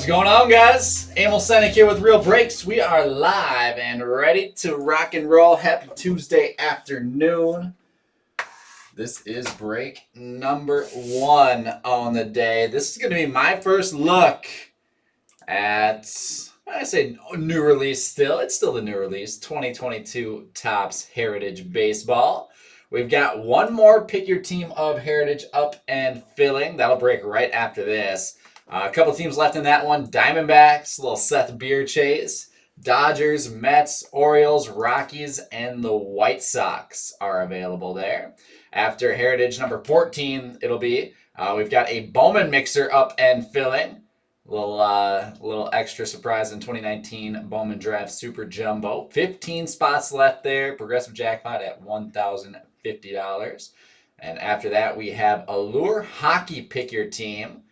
going on, guys? Emil Senek here with Real Breaks. We are live and ready to rock and roll. Happy Tuesday afternoon. This is break number 1 on the day. This is going to be my first look at, I say new release still. It's still the new release, 2022 Topps Heritage Baseball. We've got one more Pick Your Team of Heritage up and filling. That'll break right after this. A couple teams left in that one. Diamondbacks, little Seth Beer chase. Dodgers, Mets, Orioles, Rockies, and the White Sox are available there. After Heritage number 14, it'll be, we've got a Bowman mixer up and filling. Little extra surprise in 2019 Bowman Draft Super Jumbo. 15 spots left there. Progressive jackpot at $1,050. And after that, we have Allure Hockey Pick Your Team.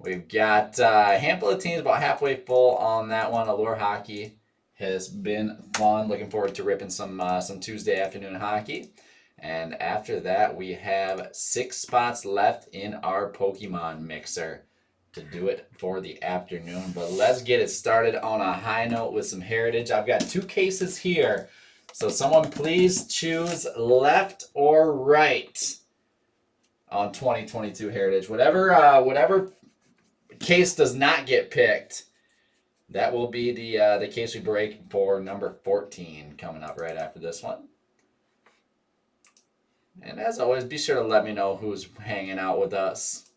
We've got a handful of teams about halfway full on that one. Allure Hockey has been fun. Looking forward to ripping some Tuesday afternoon hockey. And after that, we have 6 spots left in our Pokemon mixer to do it for the afternoon. But let's get it started on a high note with some Heritage. I've got 2 cases here. So someone please choose left or right on 2022 Heritage. Whatever case does not get picked, that will be the case we break for number 14 coming up right after this one. And as always, be sure to let me know who's hanging out with us,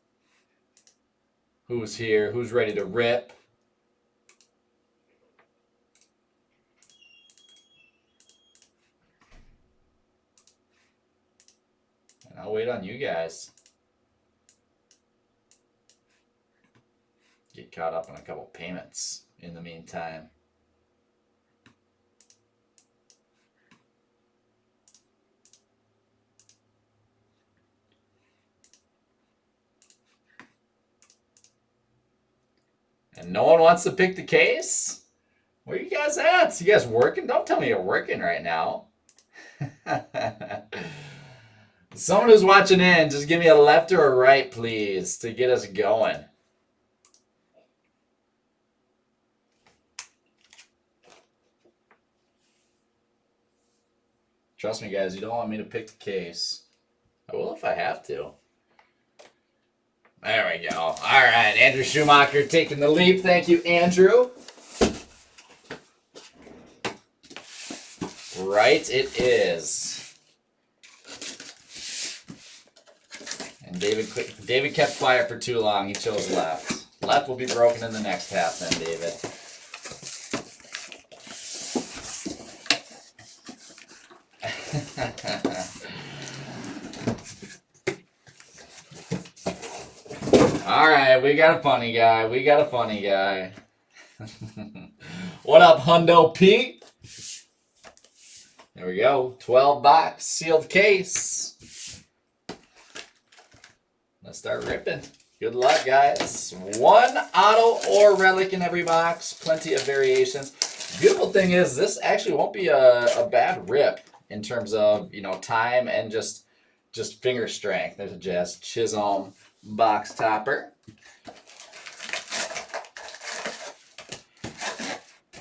who's here, who's ready to rip. And I'll wait on you guys. Get caught up on a couple payments in the meantime. And no one wants to pick the case? Where you guys at? You guys working? Don't tell me you're working right now. Someone who's watching in, just give me a left or a right, please, to get us going. Trust me, guys, you don't want me to pick the case. I will if I have to. There we go. All right, Andrew Schumacher taking the leap. Thank you, Andrew. Right it is. And David kept quiet for too long. He chose left. Left will be broken in the next half then, David. All right, we got a funny guy. What up, Hundo Pete? There we go. 12-box sealed case. Let's start ripping. Good luck, guys. 1 auto or relic in every box. Plenty of variations. Beautiful thing is, this actually won't be a bad rip in terms of, time and just finger strength. There's a Jazz Chisholm box topper.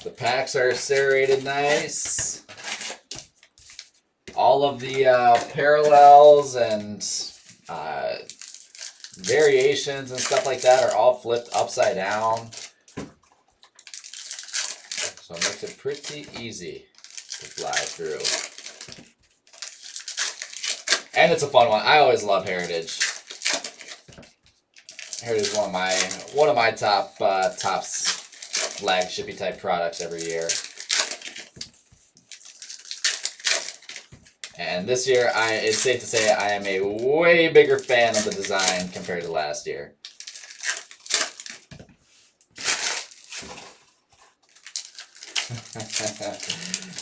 The packs are serrated nice. All of the parallels and variations and stuff like that are all flipped upside down. So it makes it pretty easy to fly through. And it's a fun one. I always love Heritage. Heritage is one of my tops flagshipy type products every year. And this year, it's safe to say I am a way bigger fan of the design compared to last year.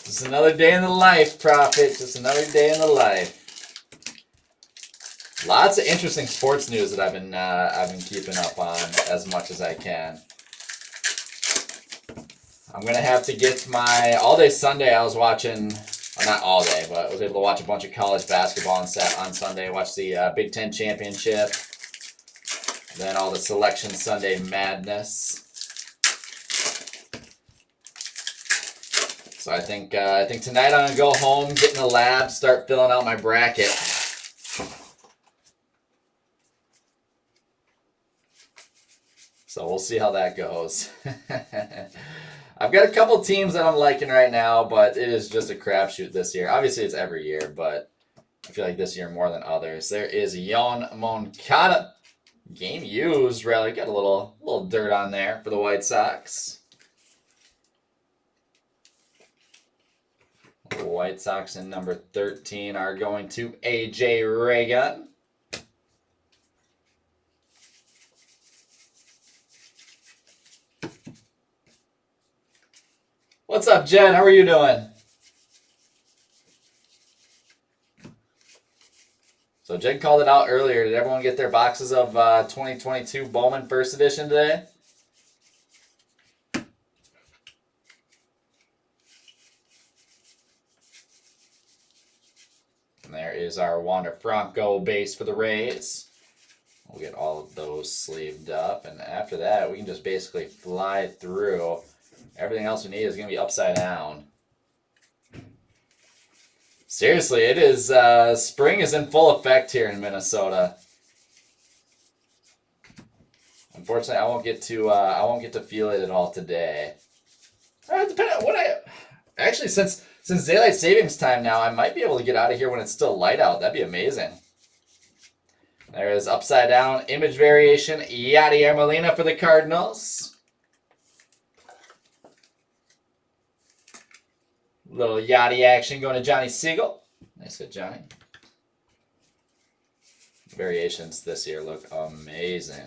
Just another day in the life, Prophet. Just another day in the life. Lots of interesting sports news that I've been keeping up on as much as I can. I'm gonna have to get my all day Sunday. I was watching, well, not all day, but I was able to watch a bunch of college basketball on Sunday. Watch the Big Ten championship, then all the Selection Sunday madness. So I think tonight I'm gonna go home, get in the lab, start filling out my bracket. So we'll see how that goes. I've got a couple teams that I'm liking right now, but it is just a crapshoot this year. Obviously, it's every year, but I feel like this year more than others. There is Yon Moncada. Game used, really. Got a little dirt on there for the White Sox. The White Sox in number 13 are going to A.J. Reagan. What's up, Jen? How are you doing? So Jen called it out earlier. Did everyone get their boxes of 2022 Bowman First Edition today? And there is our Wander Franco base for the Rays. We'll get all of those sleeved up. And after that, we can just basically fly through. Everything else we need is going to be upside down. Seriously, it is, spring is in full effect here in Minnesota. Unfortunately, I won't get to feel it at all today. Depending on what actually, since daylight savings time now, I might be able to get out of here when it's still light out. That'd be amazing. There is upside down image variation, Yadier Molina for the Cardinals. Little Yachty action going to Johnny Siegel. Nice hit, Johnny. Variations this year look amazing.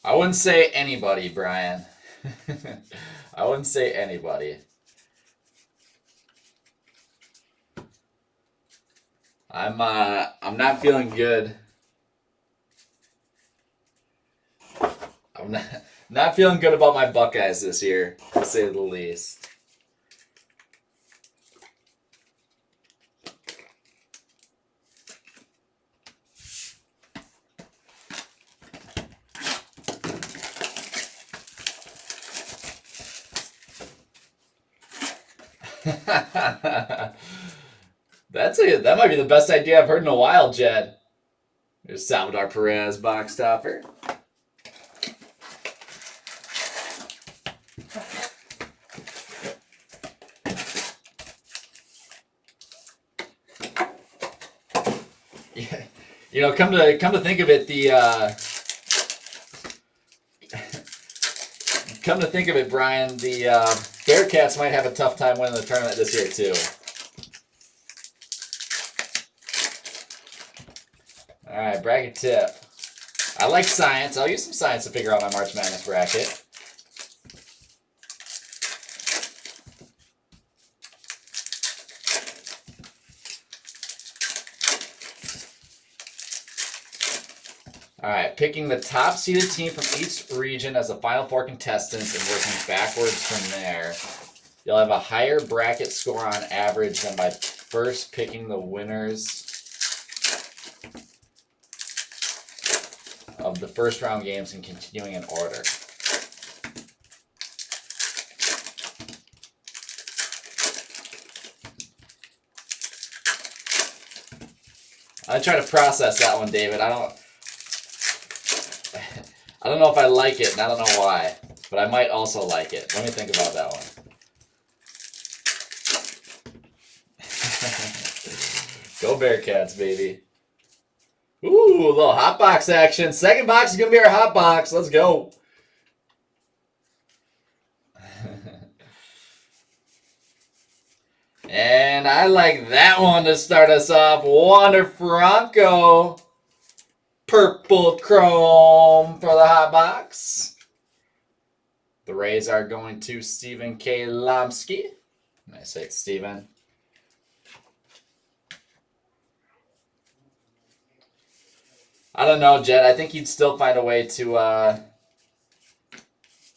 I wouldn't say anybody, Brian. I wouldn't say anybody. I'm not feeling good. I'm not feeling good about my Buckeyes this year, to say the least. That might be the best idea I've heard in a while, Jed. There's Salvador Perez box topper. Yeah, you know, come to think of it, come to think of it, Brian, the Bearcats might have a tough time winning the tournament this year too. All right, bracket tip. I like science. I'll use some science to figure out my March Madness bracket. All right, picking the top-seeded team from each region as the Final Four contestants and working backwards from there. You'll have a higher bracket score on average than by first picking the winners of the first round games and continuing in order. I try to process that one, David. I don't know if I like it, and I don't know why, but I might also like it. Let me think about that one. Go Bearcats, baby. Ooh, a little hot box action. Second box is going to be our hot box. Let's go. And I like that one to start us off. Wander Franco. Purple chrome for the hot box. The Rays are going to Stephen K. Lomsky. Nice hit, Stephen. I don't know, Jed. I think you'd still find a way to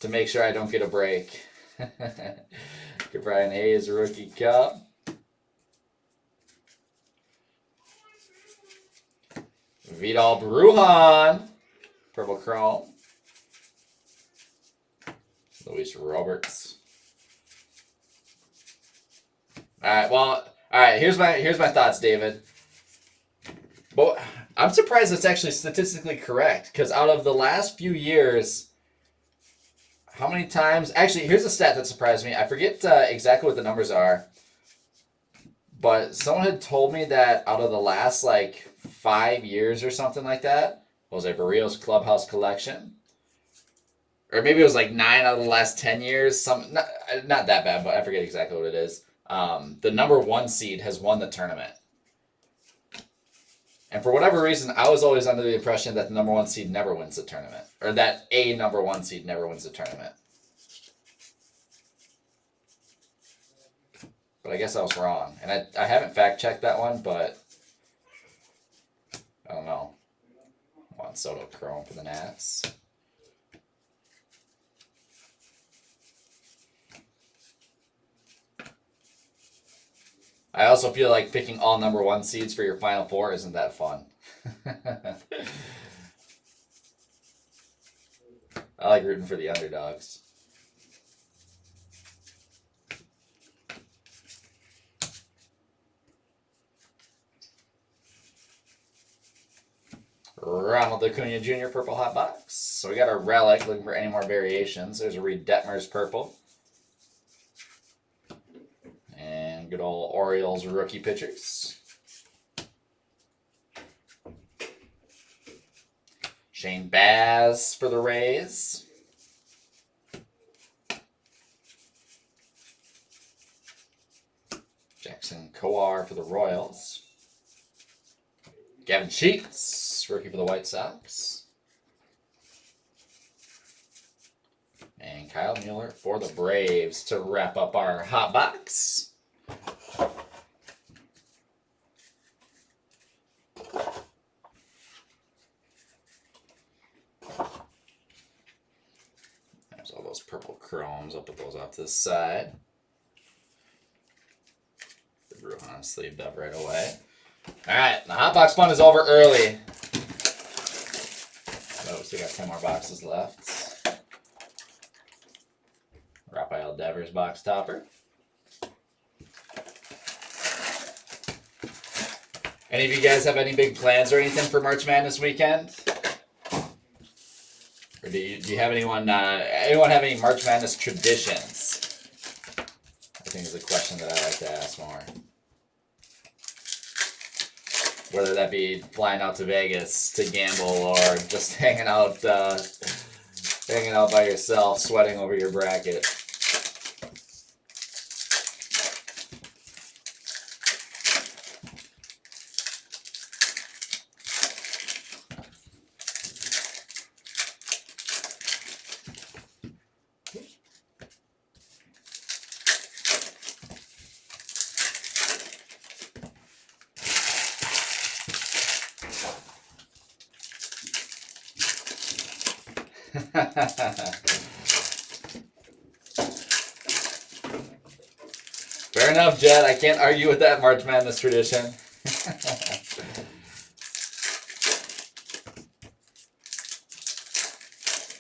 make sure I don't get a break. Get Brian Hayes, rookie cup. Vidal Brujan. Purple Chrome. Luis Roberts. Alright, well, alright, here's my thoughts, David. But I'm surprised it's actually statistically correct, because out of the last few years, how many times... Actually, here's a stat that surprised me. I forget exactly what the numbers are, but someone had told me that out of the last, 5 years or something like that, was a Barrios Clubhouse collection. Or maybe it was 9 out of the last 10 years. Not that bad, but I forget exactly what it is. The number 1 seed has won the tournament. And for whatever reason, I was always under the impression that the number 1 seed never wins the tournament. Or that a number 1 seed never wins the tournament. But I guess I was wrong. And I haven't fact-checked that one, but I don't know. Juan Soto Chrome for the Nats. I also feel like picking all number 1 seeds for your Final Four isn't that fun. I like rooting for the underdogs. Ronald Acuna Jr. Purple Hot Box. So we got our relic, looking for any more variations. There's a Reed Detmers Purple. And good old Orioles rookie pitchers. Shane Baz for the Rays. Jackson Kowar for the Royals. Gavin Sheets, rookie for the White Sox. And Kyle Mueller for the Braves to wrap up our hot box. There's all those purple chromes. I'll put those off to the side. The Brujan sleeved up right away. Alright, the hot box fun is over early. Oh, we still got 10 more boxes left. Rafael Devers box topper. Any of you guys have any big plans or anything for March Madness weekend? Or do you have anyone have any March Madness traditions? I think is a question that I like to ask more. Whether that be flying out to Vegas to gamble or just hanging out by yourself, sweating over your bracket. Fair enough, Jed. I can't argue with that March Madness tradition.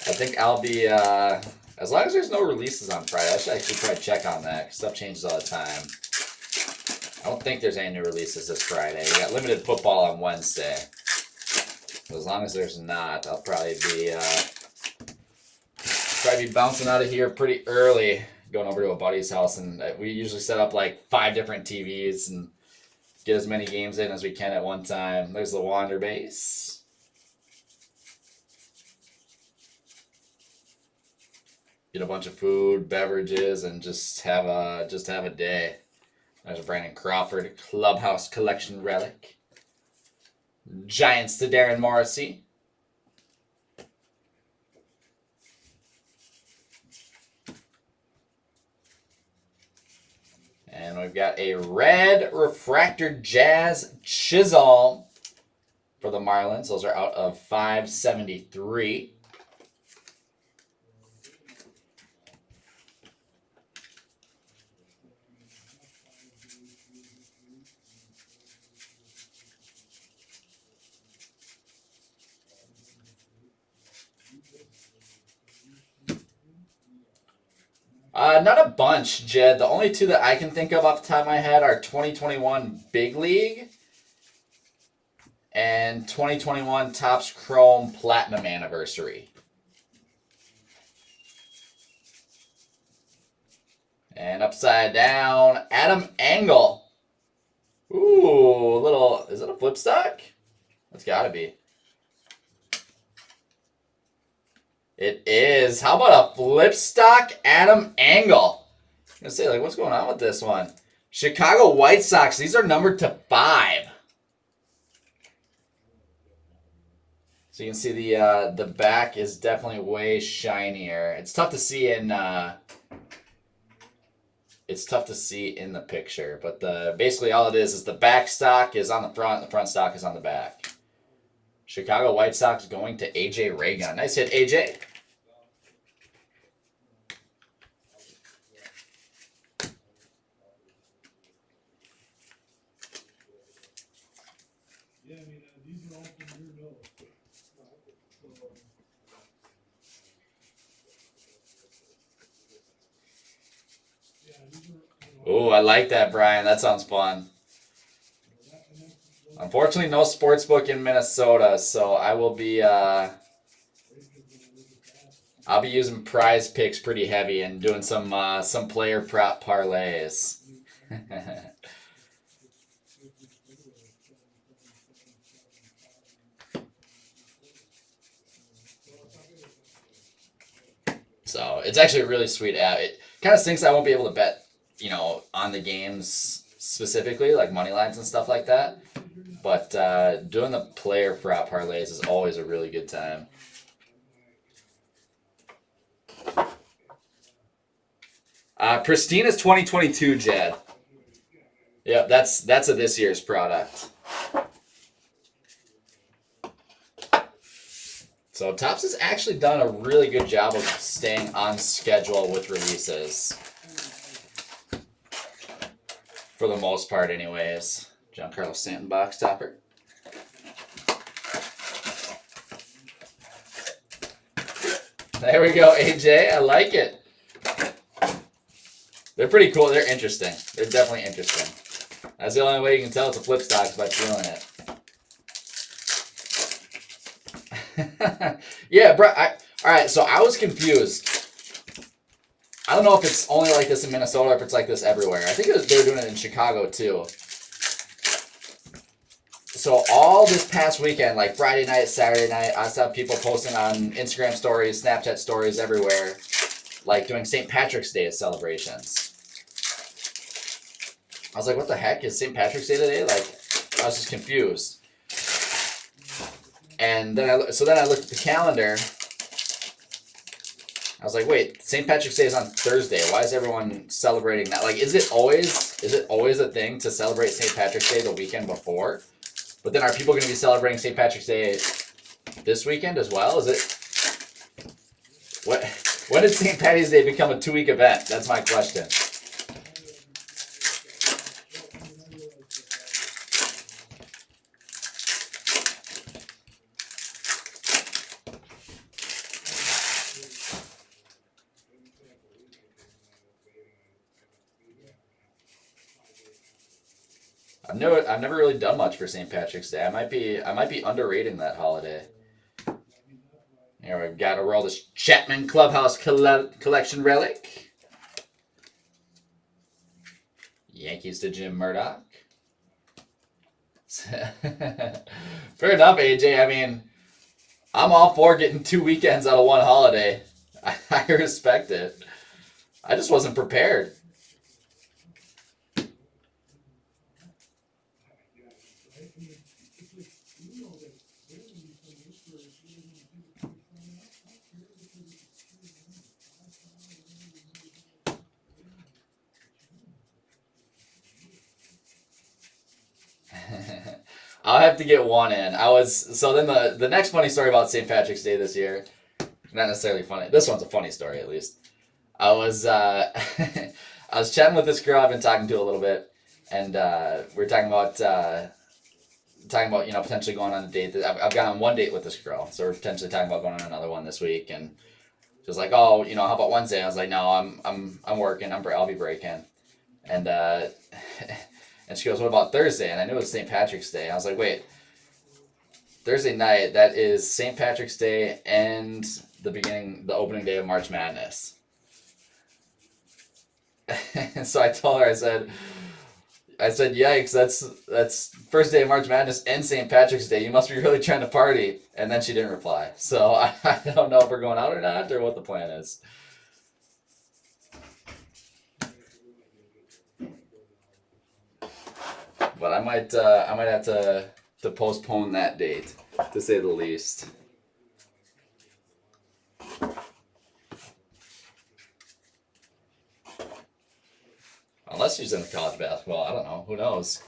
I think I'll be, as long as there's no releases on Friday, I should actually try to check on that, because stuff changes all the time. I don't think there's any new releases this Friday. We got limited football on Wednesday. So as long as there's not, I'll probably be bouncing out of here pretty early, going over to a buddy's house, and we usually set up like 5 different TVs and get as many games in as we can at one time. There's the Wander base. Get a bunch of food, beverages, and just have a day. There's a Brandon Crawford Clubhouse Collection relic. Giants to Darren Morrissey. And we've got a red refractor Jazz Chisholm for the Marlins. Those are out of 573. Not a bunch, Jed. The only two that I can think of off the top of my head are 2021 Big League and 2021 Topps Chrome Platinum Anniversary. And upside down, Adam Engel. Ooh, a little, is it a flip stock? That's gotta be. It is. How about a flip stock Adam Engel? I'm gonna say, like, what's going on with this one? Chicago White Sox. These are numbered to 5. So you can see the back is definitely way shinier. It's tough to see in the picture, but basically all it is the back stock is on the front, the front stock is on the back. Chicago White Sox going to AJ Raygun. Nice hit, AJ. Oh, I like that, Brian. That sounds fun. Unfortunately, no sportsbook in Minnesota, so I will be I'll be using Prize Picks pretty heavy and doing some player prop parlays. So it's actually a really sweet app. It kind of stinks I won't be able to bet, on the games specifically, like money lines and stuff like that. But doing the player prop parlays is always a really good time. Pristine is 2022, Jed. Yep, that's a this year's product. So Topps has actually done a really good job of staying on schedule with releases. For the most part, anyways. Giancarlo Stanton box topper. There we go, AJ. I like it. They're pretty cool. They're interesting. They're definitely interesting. That's the only way you can tell it's a flip stock is by feeling it. Yeah, bro. All right, so I was confused. I don't know if it's only like this in Minnesota or if it's like this everywhere. I think they were doing it in Chicago too. So all this past weekend, like Friday night, Saturday night, I saw people posting on Instagram stories, Snapchat stories everywhere, like doing St. Patrick's Day celebrations. I was like, what the heck? Is St. Patrick's Day today? Like, I was just confused. And then I looked at the calendar. I was like, wait, St. Patrick's Day is on Thursday. Why is everyone celebrating that? Like, is it always a thing to celebrate St. Patrick's Day the weekend before? But then are people going to be celebrating St. Patrick's Day this weekend as well? Is it when did St. Patty's Day become a 2-week event? That's my question. I've never really done much for St. Patrick's Day. I might be underrating that holiday. Here we've got to roll this Chapman Clubhouse Collection relic. Yankees to Jim Murdoch. Fair enough, AJ. I mean, I'm all for getting 2 weekends out of one holiday. I respect it. I just wasn't prepared. I'll have to get one in. So then the next funny story about St. Patrick's Day this year, not necessarily funny. This one's a funny story at least. I was I was chatting with this girl I've been talking to a little bit, and we were talking about potentially going on a date. I've gone on one date with this girl, so we're potentially talking about going on another one this week, and Just like, oh, you know, how about Wednesday? I was like, no, I'm working. I'll be breaking. And and she goes, what about Thursday? And I knew it was St. Patrick's Day. I was like, wait, Thursday night, that is St. Patrick's Day and the opening day of March Madness. And so I told her, I said, yikes, that's first day of March Madness and St. Patrick's Day. You must be really trying to party. And then she didn't reply. So I don't know if we're going out or not or what the plan is. But I might have to postpone that date, to say the least. Unless she's into college basketball. I don't know. Who knows?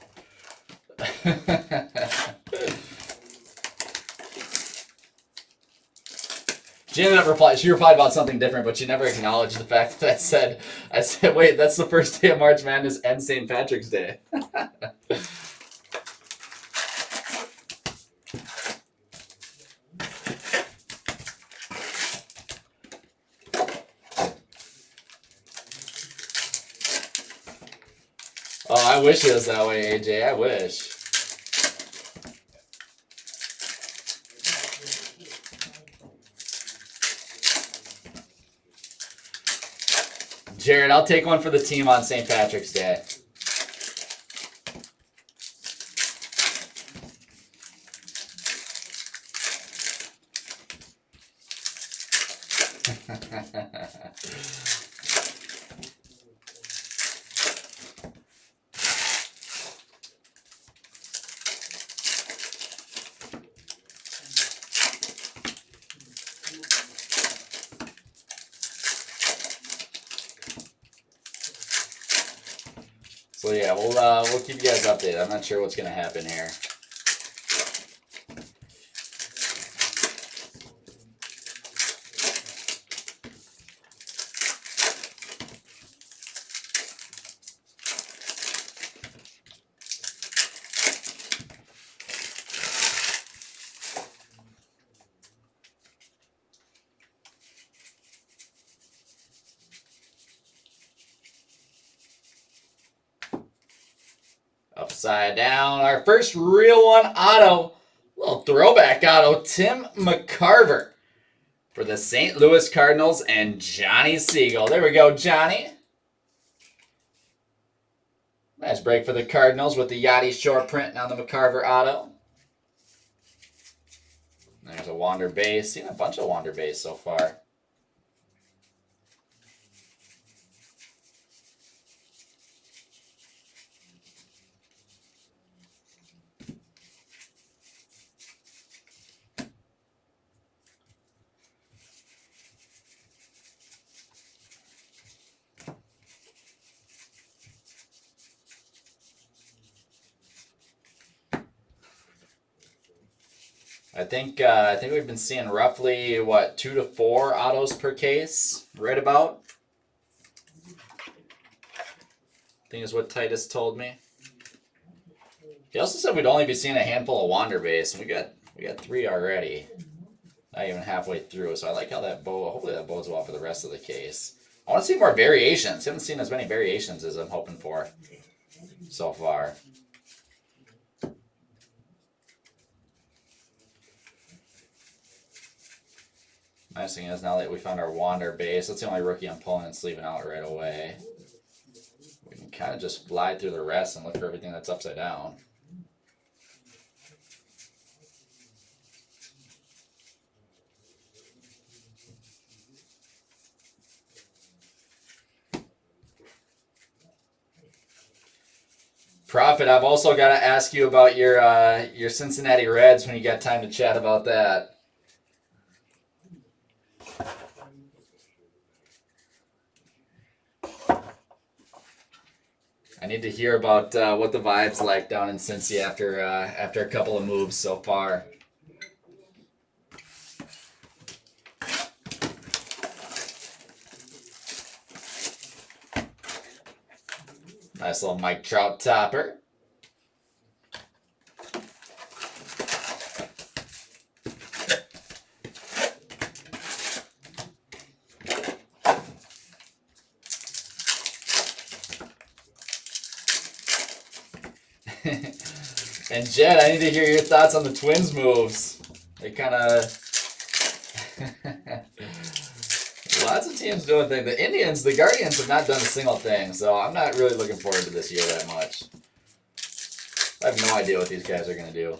She ended up replying. She replied about something different, but she never acknowledged the fact that I said, wait, that's the first day of March Madness and St. Patrick's Day. Oh, I wish it was that way, AJ. I wish. Jared, I'll take one for the team on St. Patrick's Day. So yeah, we'll keep you guys updated. I'm not sure what's gonna happen here. Upside down, our first real one auto, little throwback auto, Tim McCarver for the St. Louis Cardinals and Johnny Siegel. There we go, Johnny. Nice break for the Cardinals with the Yachty short print on the McCarver auto. There's a Wander base. Seen a bunch of Wander base so far. I think we've been seeing roughly, what, 2 to 4 autos per case, right about? I think is what Titus told me. He also said we'd only be seeing a handful of Wander base, and we got 3 already. Not even halfway through, so I like how that hopefully that bodes well for the rest of the case. I want to see more variations. Haven't seen as many variations as I'm hoping for so far. Nice thing is now that we found our Wander base, that's the only rookie I'm pulling and sleeving out right away. We can kind of just fly through the rest and look for everything that's upside down. Prophet, I've also got to ask you about your Cincinnati Reds when you got time to chat about that. I need to hear about what the vibe's like down in Cincy after a couple of moves so far. Nice little Mike Trout topper. And Jed, I need to hear your thoughts on the Twins moves. They kind of... Lots of teams doing things. The Indians, the Guardians have not done a single thing, so I'm not really looking forward to this year that much. I have no idea what these guys are going to do.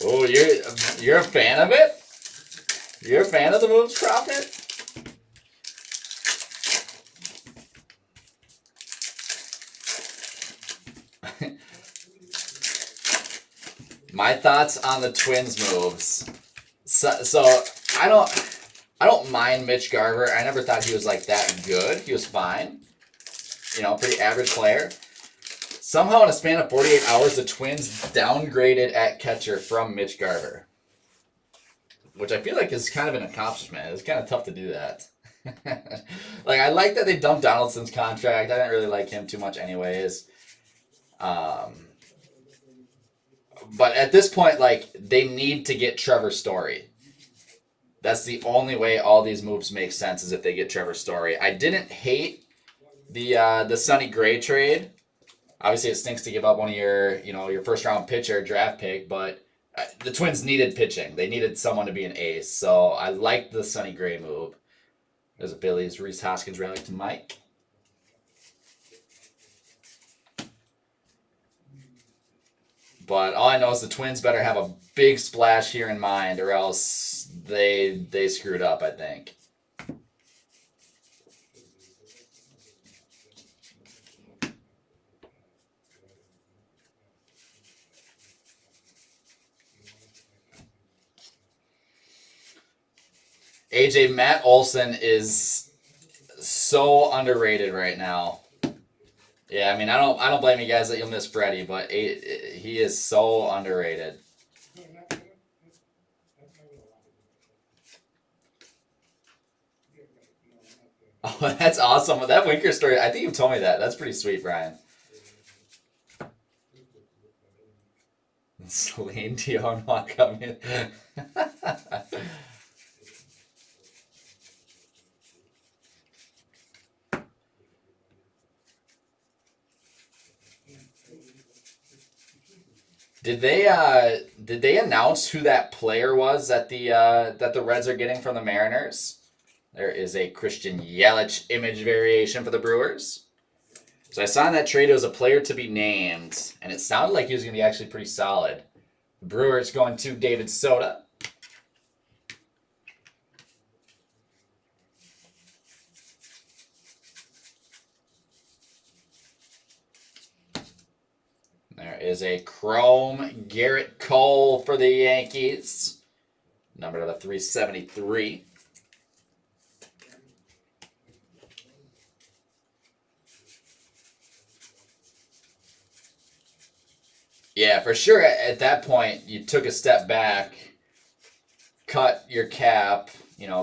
Oh, you're a fan of it? You're a fan of the moves, Prophet? My thoughts on the Twins moves. So I don't mind Mitch Garver. I never thought he was like that good. He was fine. You know, pretty average player. Somehow in a span of 48 hours, the Twins downgraded at catcher from Mitch Garver. Which I feel like is kind of an accomplishment. It's kind of tough to do that. Like, I like that they dumped Donaldson's contract. I didn't really like him too much anyways. But at this point, like, they need to get Trevor Story. That's the only way all these moves make sense is if they get Trevor Story. I didn't hate the Sonny Gray trade. Obviously, it stinks to give up one of your first round pitcher draft pick, but the Twins needed pitching. They needed someone to be an ace, so I liked the Sonny Gray move. There's a Billy's Reese Hoskins rally to Mike. But all I know is the Twins better have a big splash here in mind, or else they screwed up, I think. AJ, Matt Olson is so underrated right now. Yeah, I mean, I don't blame you guys that you'll miss Freddie, but he is so underrated. Oh, that's awesome. That Winker story, I think you told me that. That's pretty sweet, Brian. Celine Dion walk up in. Did they announce who that player was that the Reds are getting from the Mariners? There is a Christian Yelich image variation for the Brewers. So I saw in that trade it was a player to be named, and it sounded like he was going to be actually pretty solid. The Brewers going to David Soda. There is a chrome Garrett Cole for the Yankees. Number to 373. Yeah, for sure. At that point, you took a step back, cut your cap,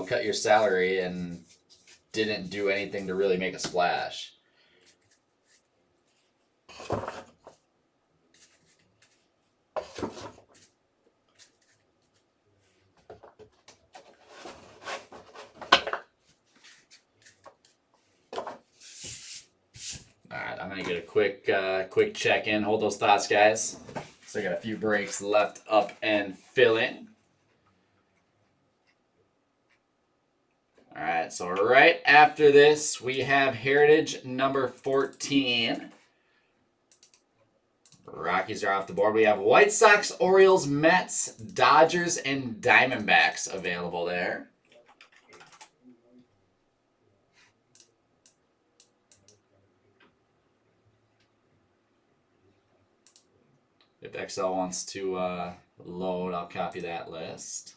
cut your salary, and didn't do anything to really make a splash. Alright, I'm going to get a quick check-in. Hold those thoughts, guys. Still got a few breaks left up and filling. Alright, so right after this, we have Heritage number 14. Rockies are off the board. We have White Sox, Orioles, Mets, Dodgers, and Diamondbacks available there. If Excel wants to load, I'll copy that list.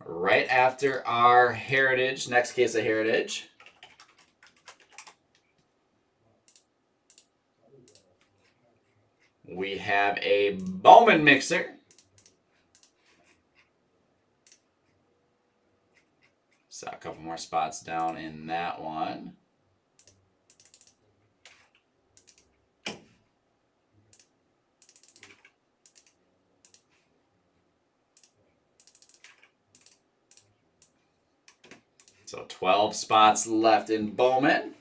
Right after our Heritage, next case of Heritage, we have a Bowman mixer. So couple more spots down in that one. So 12 spots left in Bowman.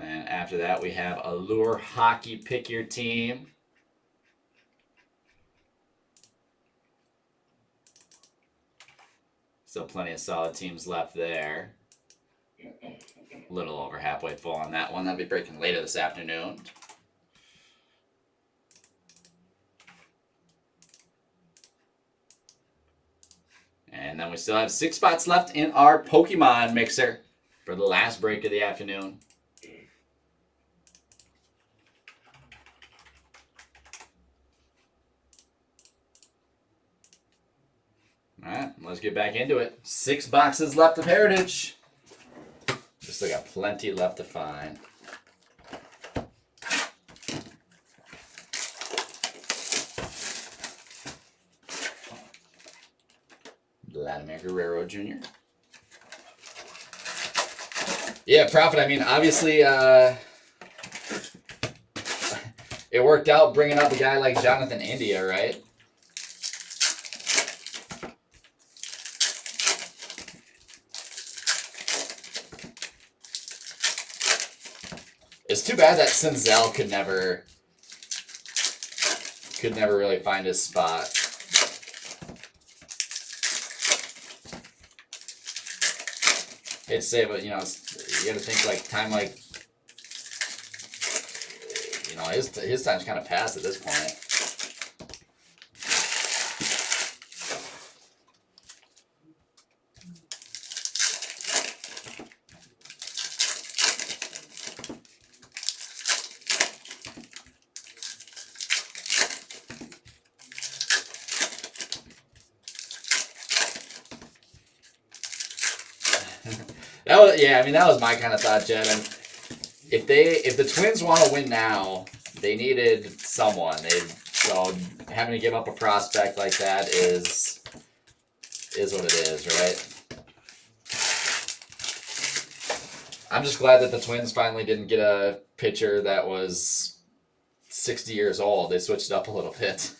And after that, we have Allure Hockey Pick Your Team. Still plenty of solid teams left there. A little over halfway full on that one. That'll be breaking later this afternoon. And then we still have 6 spots left in our Pokemon mixer for the last break of the afternoon. All right, let's get back into it. 6 boxes left of Heritage. Still got plenty left to find. Vladimir Guerrero Jr. Yeah, Prophet, I mean, obviously, it worked out bringing up a guy like Jonathan India, right? It's too bad that Senzel could never really find his spot. Hate to say, but you know, you got to think like time, like you know, his time's kind of past at this point. Yeah, I mean that was my kind of thought, Jed. And if the Twins want to win now, they needed someone. So having to give up a prospect like that is what it is, right? I'm just glad that the Twins finally didn't get a pitcher that was 60 years old. They switched it up a little bit.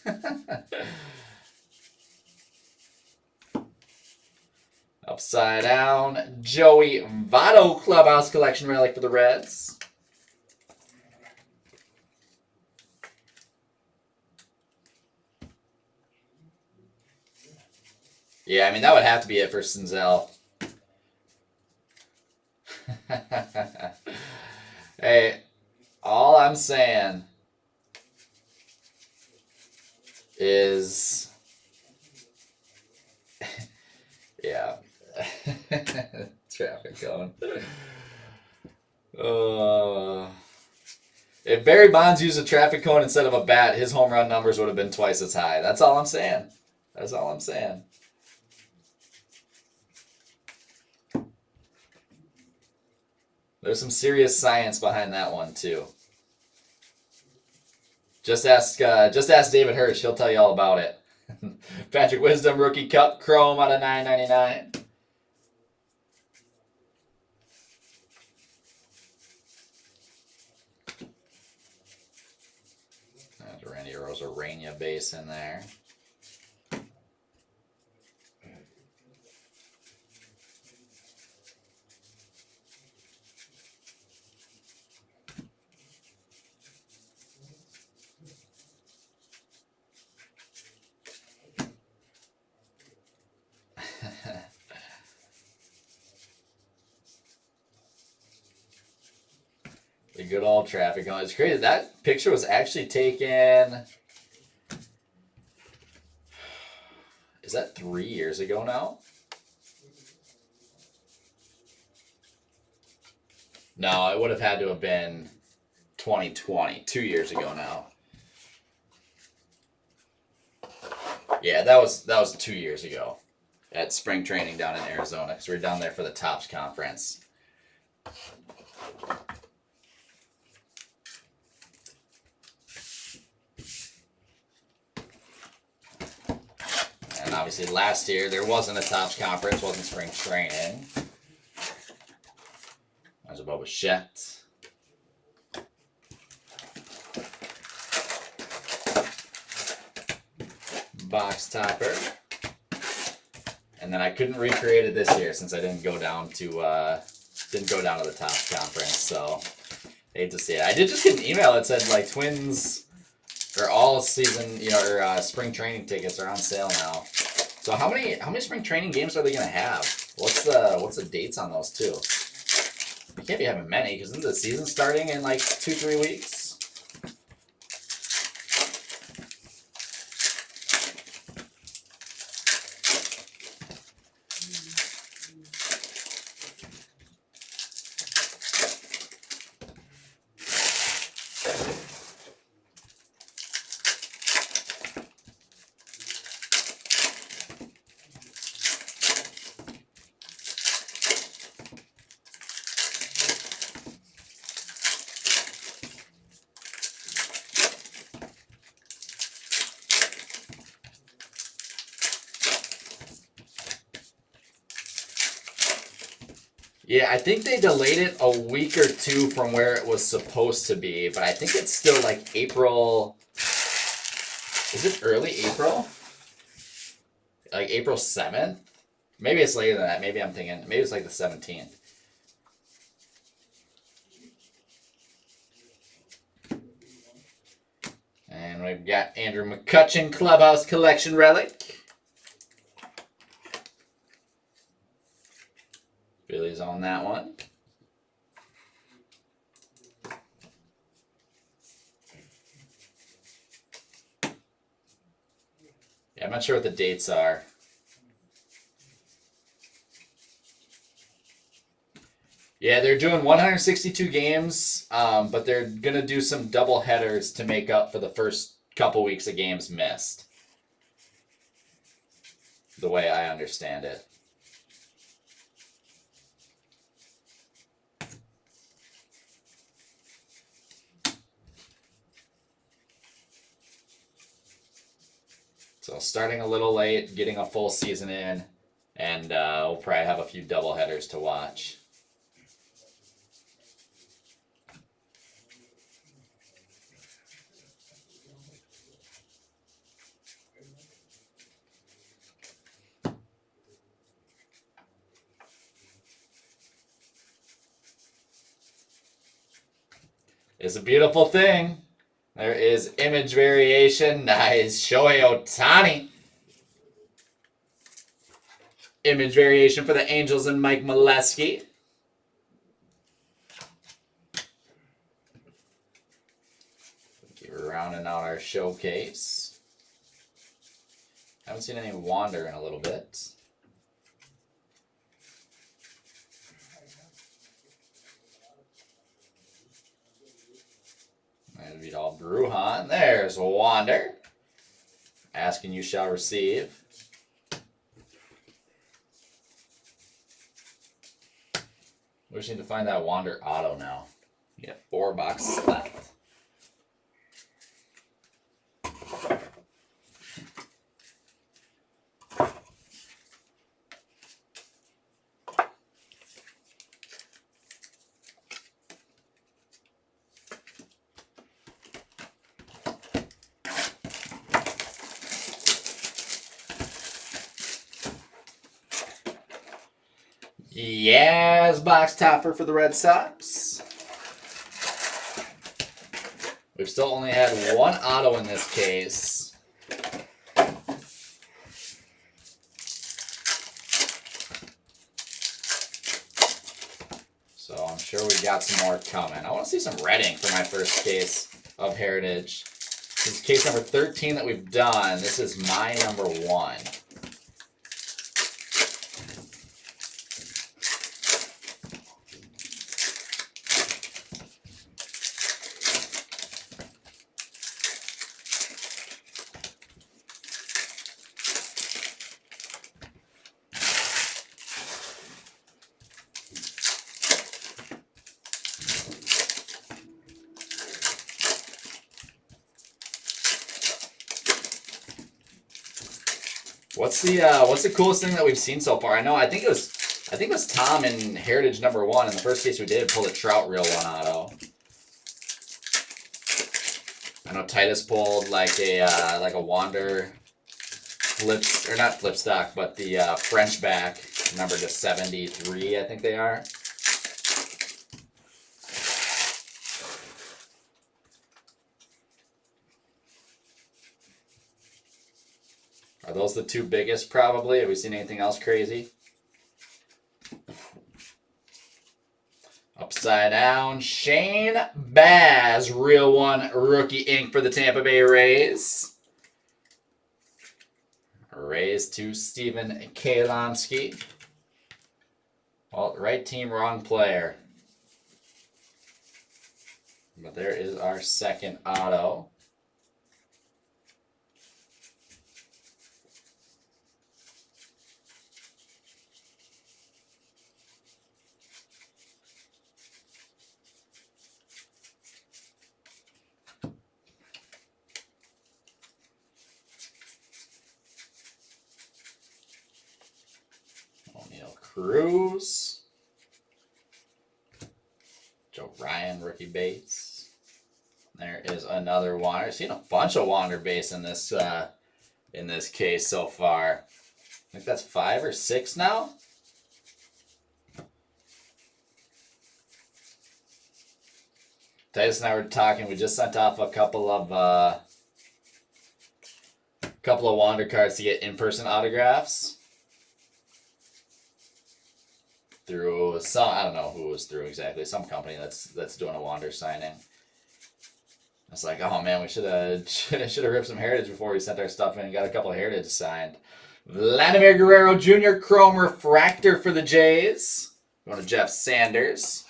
Upside down, Joey Votto Clubhouse Collection Relic for the Reds. Yeah, I mean, that would have to be it for Senzel. Hey, all I'm saying is... yeah. Traffic going. If Barry Bonds used a traffic cone instead of a bat, his home run numbers would have been twice as high. That's all I'm saying. That's all I'm saying. There's some serious science behind that one too. Just ask David Hirsch. He'll tell you all about it. Patrick Wisdom Rookie Cup Chrome out of $9.99. There's a Randy Arozarena base in there. The good old traffic. Oh, it's crazy. That picture was actually taken... Is that 3 years ago now? No, it would have had to have been 2020. 2 years ago now. Yeah, that was 2 years ago at spring training down in Arizona because we were down there for the Topps conference. And obviously last year there wasn't a Topps conference, wasn't spring training. There's a Boba Fett. Box topper. And then I couldn't recreate it this year since I didn't go down to the Topps conference, so hate to see it. I did just get an email that said like Twins or all season, or spring training tickets are on sale now. So how many spring training games are they gonna have? What's the dates on those too? You can't be having many because isn't the season starting in like 2-3 weeks? Yeah, I think they delayed it a week or two from where it was supposed to be, but I think it's still like April. Is it early April? Like April 7th? Maybe it's later than that. Maybe I'm thinking, maybe it's like the 17th. And we've got Andrew McCutchen Clubhouse Collection Relic. Phillies on that one. Yeah, I'm not sure what the dates are. Yeah, they're doing 162 games, but they're going to do some double headers to make up for the first couple weeks of games missed. The way I understand it. So starting a little late, getting a full season in, and we'll probably have a few double headers to watch. It's a beautiful thing. There is image variation. Nice. Shohei Ohtani. Image variation for the Angels and Mike Molesky. Keep rounding out our showcase. Haven't seen any Wander in a little bit. And read all Bruhan. There's Wander. Asking you shall receive. We just need to find that Wander auto now. You got 4 boxes left. Yes, box topper for the Red Sox. We've still only had 1 auto in this case. So I'm sure we've got some more coming. I want to see some Redding for my first case of Heritage. This is case number 13 that we've done. This is my number 1. What's the coolest thing that we've seen so far? I think it was Tom in Heritage #1 in the first case we did pull a Trout Reel 1 auto. I know Titus pulled like a Wander flips, or not flip stock, but the French back number to 73, I think they are. Are those the two biggest probably? Have we seen anything else crazy? Upside down, Shane Baz, Real 1 rookie ink for the Tampa Bay Rays. Rays to Steven Kalonsky. Well, right team, wrong player. But there is our second auto. Cruz. Joe Ryan, rookie base. There is another Wander. I've seen a bunch of Wander base in this case so far. I think that's 5 or 6 now. Titus and I were talking. We just sent off a couple of Wander cards to get in-person autographs. Through some, I don't know who it was through exactly, some company that's doing a Wander signing. I was like, oh man, we should have ripped some Heritage before we sent our stuff in and got a couple of Heritage signed. Vladimir Guerrero Jr. Chrome Refractor for the Jays. Going to Jeff Sanders.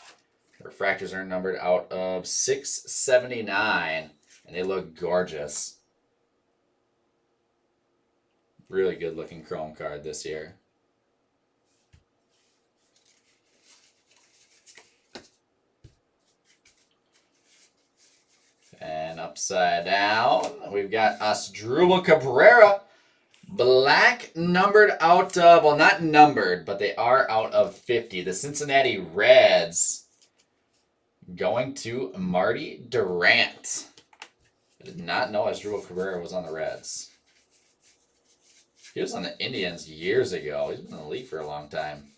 Refractors are numbered out of 679, and they look gorgeous. Really good looking Chrome card this year. And upside down, we've got Asdrubal Cabrera. Black numbered out of, well, not numbered, but they are out of 50. The Cincinnati Reds going to Marty Durant. I did not know Asdrubal Cabrera was on the Reds. He was on the Indians years ago. He's been in the league for a long time.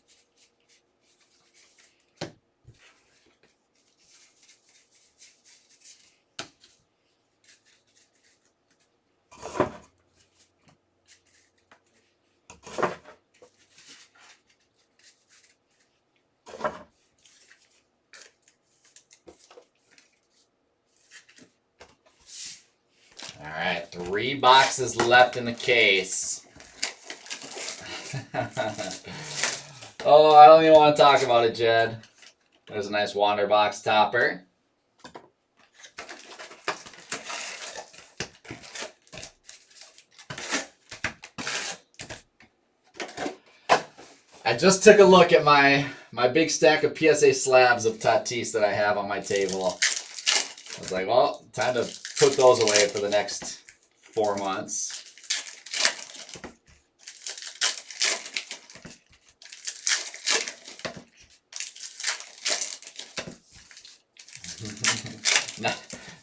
All right, 3 boxes left in the case. Oh, I don't even want to talk about it, Jed. There's a nice Wander box topper. I just took a look at my big stack of PSA slabs of Tatis that I have on my table. I was like, well, time to put those away for the next 4 months.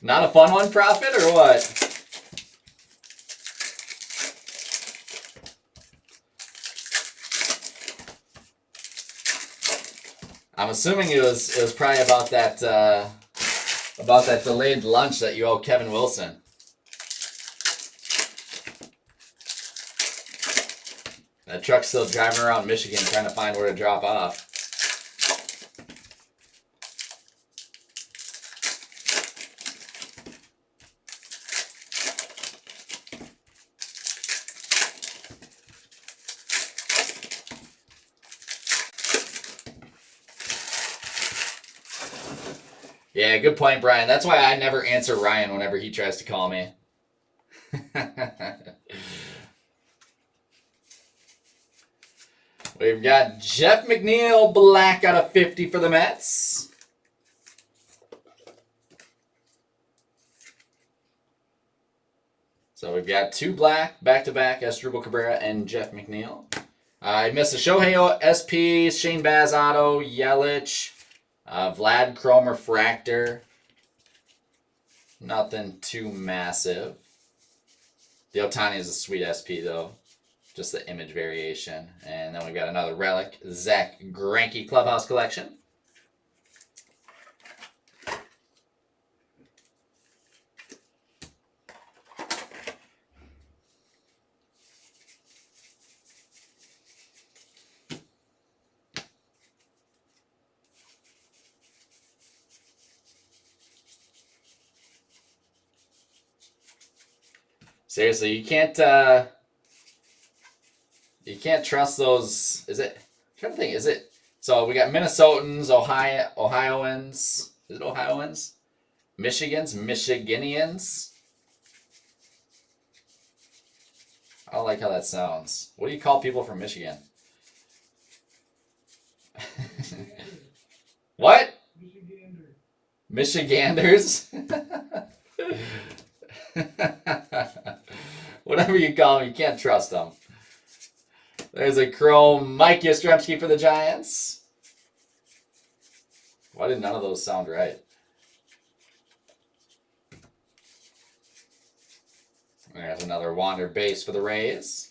Not a fun one, Prophet, or what? I'm assuming it was probably about that delayed lunch that you owe Kevin Wilson. That truck's still driving around Michigan trying to find where to drop off. Yeah, good point, Brian. That's why I never answer Ryan whenever he tries to call me. We've got Jeff McNeil, black out of 50 for the Mets. So we've got 2 black back-to-back, Asdrubal Cabrera and Jeff McNeil. I missed a Shohei SP, Shane Baz Auto, Yelich, Vlad Chrome Refractor. Nothing too massive. The Ohtani is a sweet SP though. Just the image variation. And then we've got another relic, Zach Greinke Clubhouse Collection. Seriously, you can't trust those. Is it? I'm trying to think. Is it? So we got Minnesotans, Ohioans. Is it Ohioans? Michiganians. I don't like how that sounds. What do you call people from Michigan? What? Michiganders. Whatever you call them, you can't trust them. There's a chrome Mike Yastrzemski for the Giants. Why did none of those sound right? There's another Wander base for the Rays.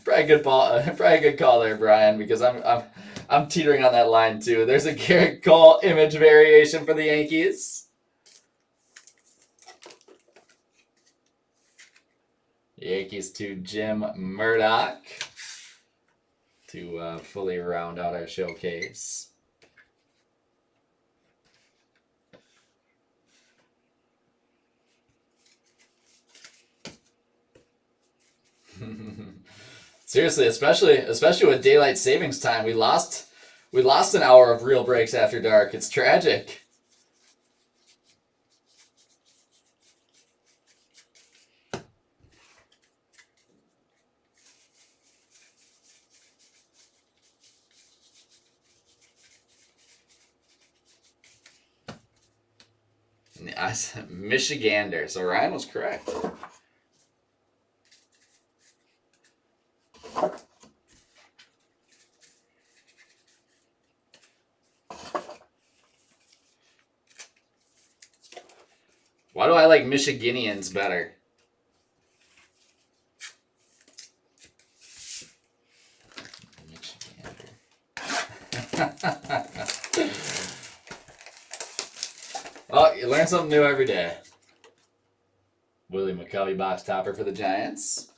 Probably a good call there, Brian, because I'm teetering on that line too. There's a Garrett Cole image variation for the Yankees. Yankees to Jim Murdoch to fully round out our showcase. Seriously, especially with daylight savings time, we lost an hour of real breaks after dark. It's tragic. I said Michigander, so Ryan was correct. Why do I like Michiganians better? Well, you learn something new every day. Willie McCovey box topper for the Giants.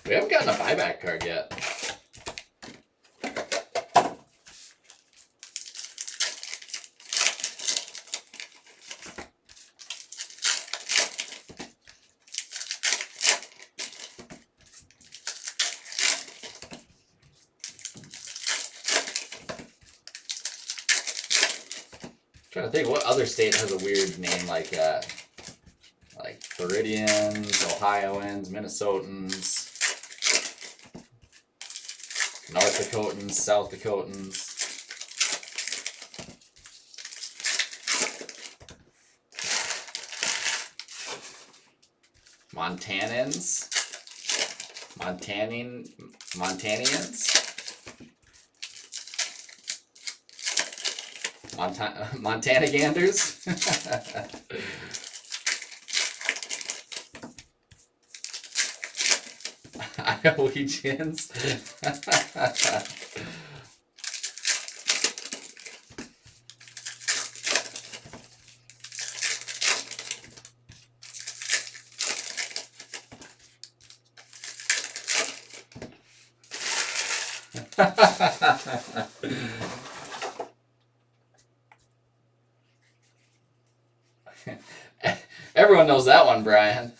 We haven't gotten a buyback card yet. Trying to think what other state has a weird name like that. Like Floridians, Ohioans, Minnesotans, North Dakotans, South Dakotans. Montanans. Montanians. Montanaganders. Iowegians. Everyone knows that one, Brian.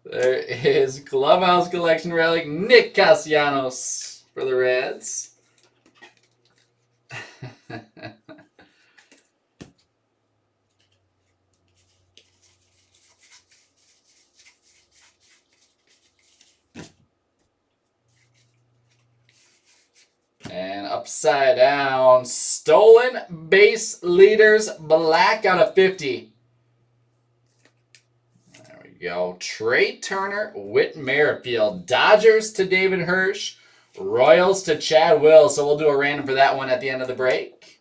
There is Clubhouse Collection relic Nick Castellanos for the Reds. Upside down. Stolen base leaders, black out of 50. There we go. Trey Turner, Whit Merrifield. Dodgers to David Hirsch. Royals to Chad Will. So we'll do a random for that one at the end of the break.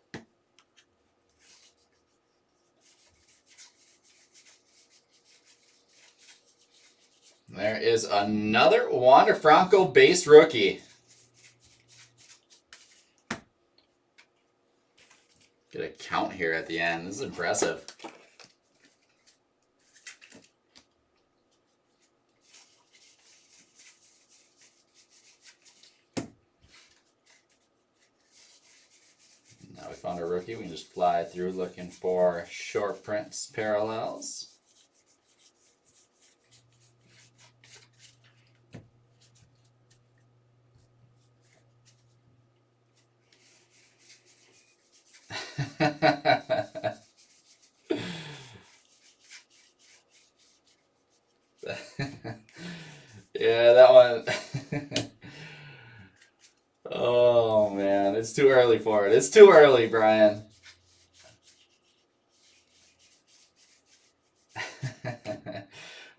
There is another Wander Franco base rookie. Get a count here at the end. This is impressive. Now we found a rookie. We can just fly through looking for short prints, parallels. Yeah, that one. Oh, man. It's too early for it. It's too early, Brian.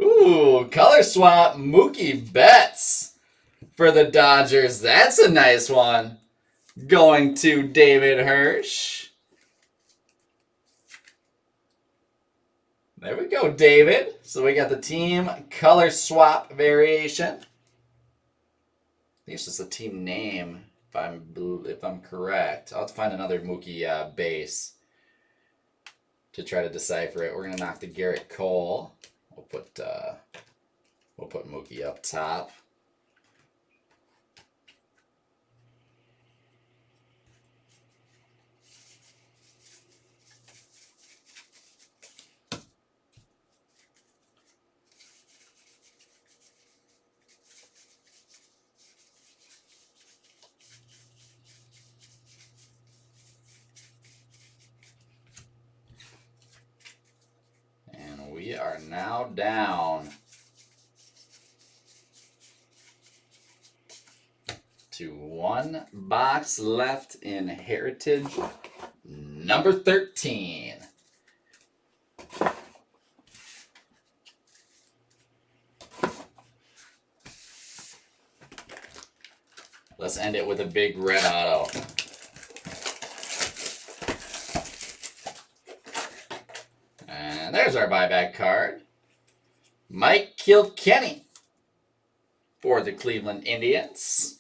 Ooh, color swap Mookie Betts for the Dodgers. That's a nice one. Going to David Hirsch. There we go, David. So we got the team color swap variation. I think it's just a team name, if I'm correct. I'll have to find another Mookie base to try to decipher it. We're gonna knock the Garrett Cole. We'll put Mookie up top. We are now down to one box left in Heritage number 13. Let's end it with a big red auto. And there's our buyback card. Mike Kilkenny for the Cleveland Indians.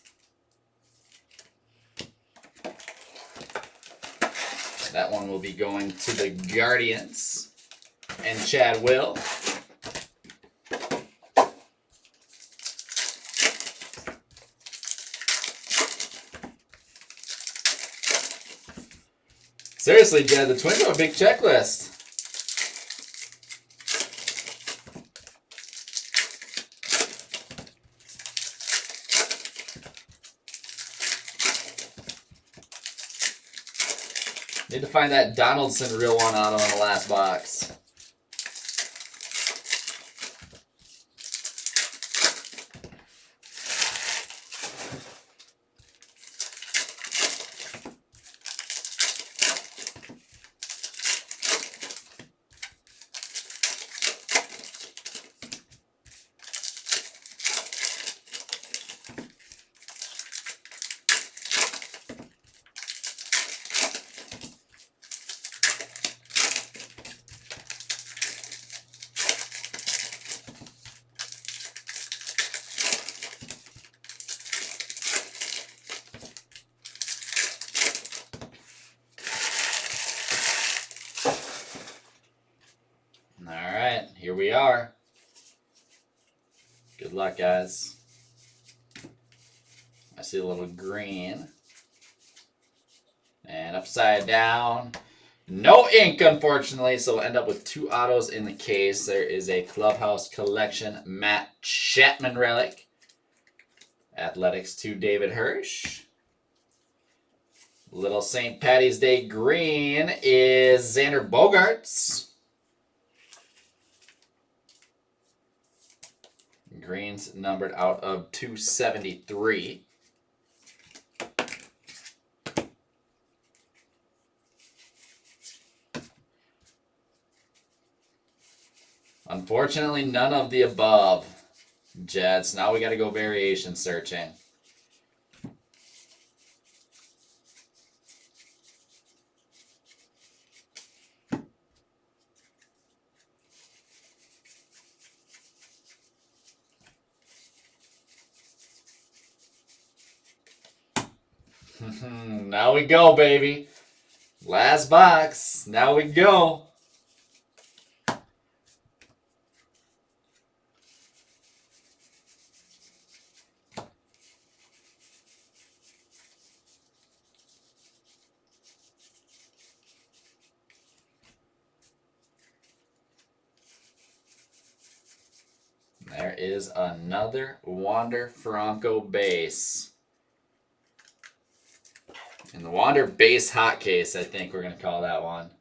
That one will be going to the Guardians and Chad Will. Seriously, Jed, the Twins have a big checklist. Need to find that Donaldson real one auto in the last box. Here we are. Good luck, guys. I see a little green. And upside down. No ink, unfortunately, so we'll end up with two autos in the case. There is a Clubhouse Collection Matt Chapman relic. Athletics to David Hirsch. Little St. Patty's Day green is Xander Bogaerts. Green's numbered out of 273. Unfortunately, none of the above, Jets. Now we got to go variation searching. Now we go, baby. Last box. Now we go. There is another Wander Franco base. And the Wander base hot case, I think we're going to call that one.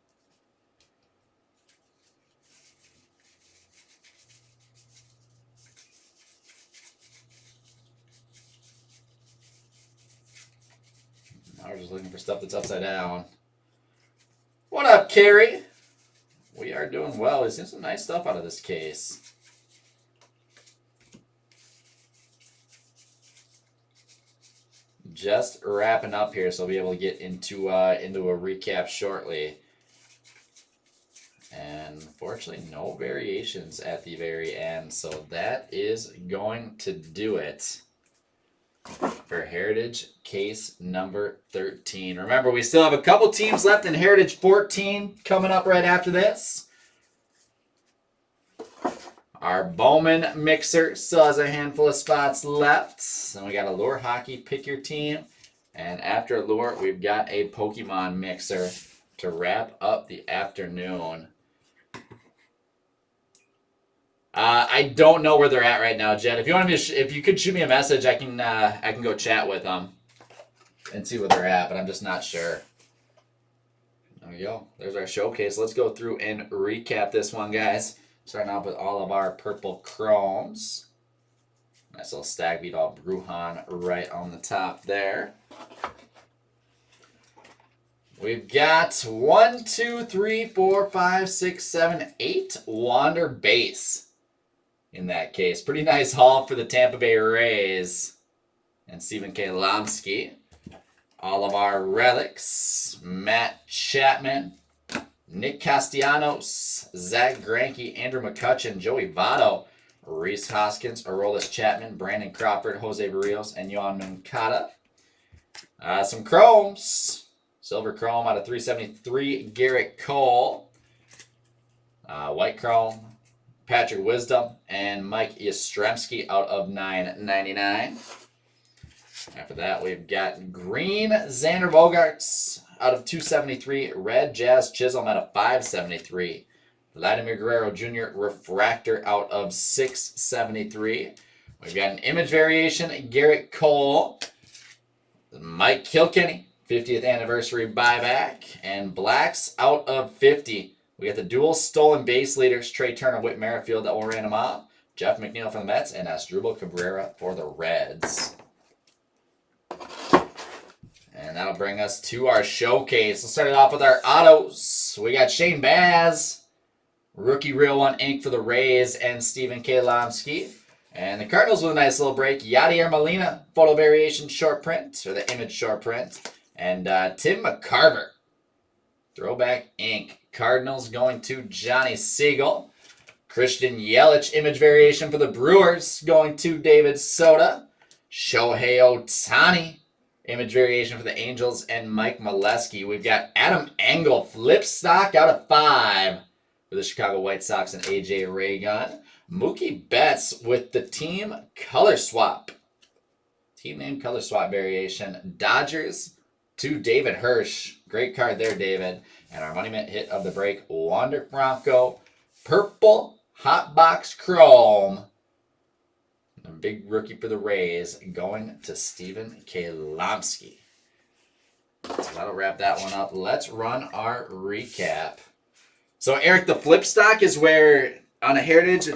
Now we're just looking for stuff that's upside down. What up, Carrie? We are doing well. We've seen some nice stuff out of this case. Just wrapping up here, so I'll be able to get into a recap shortly. And unfortunately, no variations at the very end, so that is going to do it for Heritage case number 13. Remember, we still have a couple teams left in Heritage 14 coming up right after this. Our Bowman mixer still has a handful of spots left. Then we got Allure Hockey, pick your team. And after Allure, we've got a Pokemon mixer to wrap up the afternoon. I don't know where they're at right now, Jen. If you want me to, if you could shoot me a message, I can go chat with them and see where they're at, but I'm just not sure. There we go. There's our showcase. Let's go through and recap this one, guys. Starting off with all of our purple chromes. Nice little stag beat all Bruhan right on the top there. We've got 1, 2, 3, 4, 5, 6, 7, 8 Wander base in that case. Pretty nice haul for the Tampa Bay Rays and Stephen K. Lomsky. All of our relics. Matt Chapman, Nick Castellanos, Zach Greinke, Andrew McCutcheon, Joey Votto, Reese Hoskins, Aroldis Chapman, Brandon Crawford, Jose Barrios, and Yohan Moncada. Some chromes. Silver chrome out of 373, Garrett Cole. White chrome, Patrick Wisdom, and Mike Yastrzemski out of 999. After that, we've got green Xander Bogaerts out of 273, red Jazz Chisholm out of 573, Vladimir Guerrero Jr. refractor out of 673. We've got an image variation, Garrett Cole, Mike Kilkenny, 50th anniversary buyback, and blacks out of 50. We got the dual stolen base leaders, Trey Turner, Whit Merrifield that will ran them off, Jeff McNeil for the Mets, and Asdrubal Cabrera for the Reds. And that'll bring us to our showcase. Let's start it off with our autos. We got Shane Baz, rookie Real One ink for the Rays, and Stephen K. Lomsky. And the Cardinals with a nice little break. Yadier Molina, photo variation short print, or the image short print. And Tim McCarver, throwback ink. Cardinals going to Johnny Siegel. Christian Yelich, image variation for the Brewers, going to David Soda. Shohei Ohtani, image variation for the Angels, and Mike Molesky. We've got Adam Engel, flip stock out of 5 for the Chicago White Sox and AJ Raygun. Mookie Betts with the team color swap. Team name color swap variation. Dodgers to David Hirsch. Great card there, David. And our money mint hit of the break, Wander Franco, purple hot box chrome. A big rookie for the Rays going to Stephen K. Lomsky. So that'll wrap that one up. Let's run our recap. So Eric, the flip stock is where on a Heritage,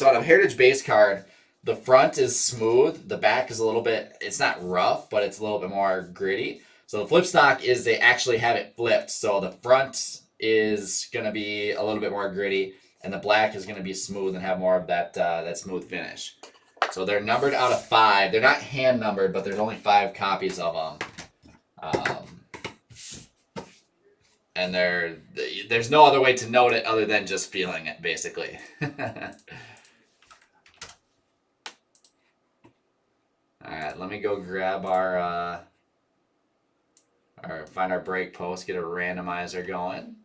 on a Heritage base card, the front is smooth, the back is a little bit, it's not rough, but it's a little bit more gritty. So the flip stock is they actually have it flipped. So the front is going to be a little bit more gritty, and the black is going to be smooth and have more of that that smooth finish. So they're numbered out of 5. They're not hand numbered, but there's only 5 copies of them. And there's no other way to note it other than just feeling it, basically. All right, let me go grab our find our break post, get a randomizer going.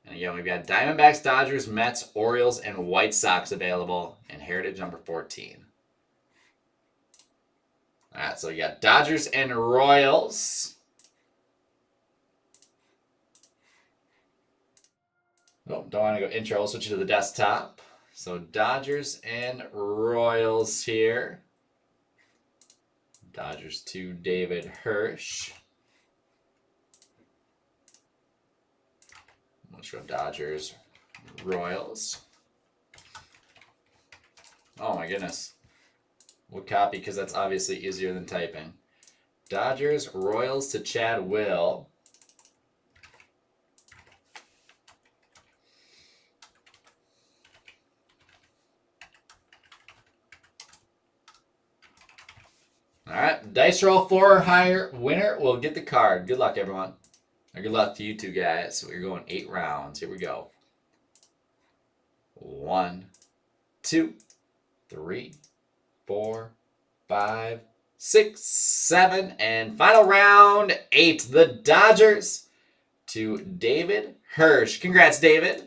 And again, we've got Diamondbacks, Dodgers, Mets, Orioles, and White Sox available in Heritage number 14. All right, so we got Dodgers and Royals. Oh, don't want to go intro. We'll switch it to the desktop. So Dodgers and Royals here. Dodgers to David Hirsch. Let's go Dodgers, Royals. Oh my goodness. We'll copy because that's obviously easier than typing. Dodgers, Royals to Chad Will. All right, dice roll 4 or higher. Winner will get the card. Good luck, everyone. Or good luck to you two guys. We're going 8 rounds. Here we go. 1, 2, 3, 4, 5, 6, 7, and final round 8. The Dodgers to David Hirsch. Congrats, David.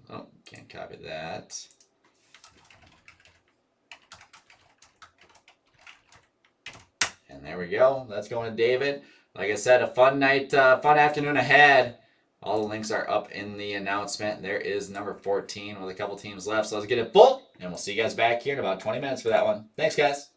Oh, can't copy that. And there we go. That's going to David. Like I said, a fun night, fun afternoon ahead. All the links are up in the announcement. There is number 14 with a couple teams left. So let's get it full, and we'll see you guys back here in about 20 minutes for that one. Thanks, guys.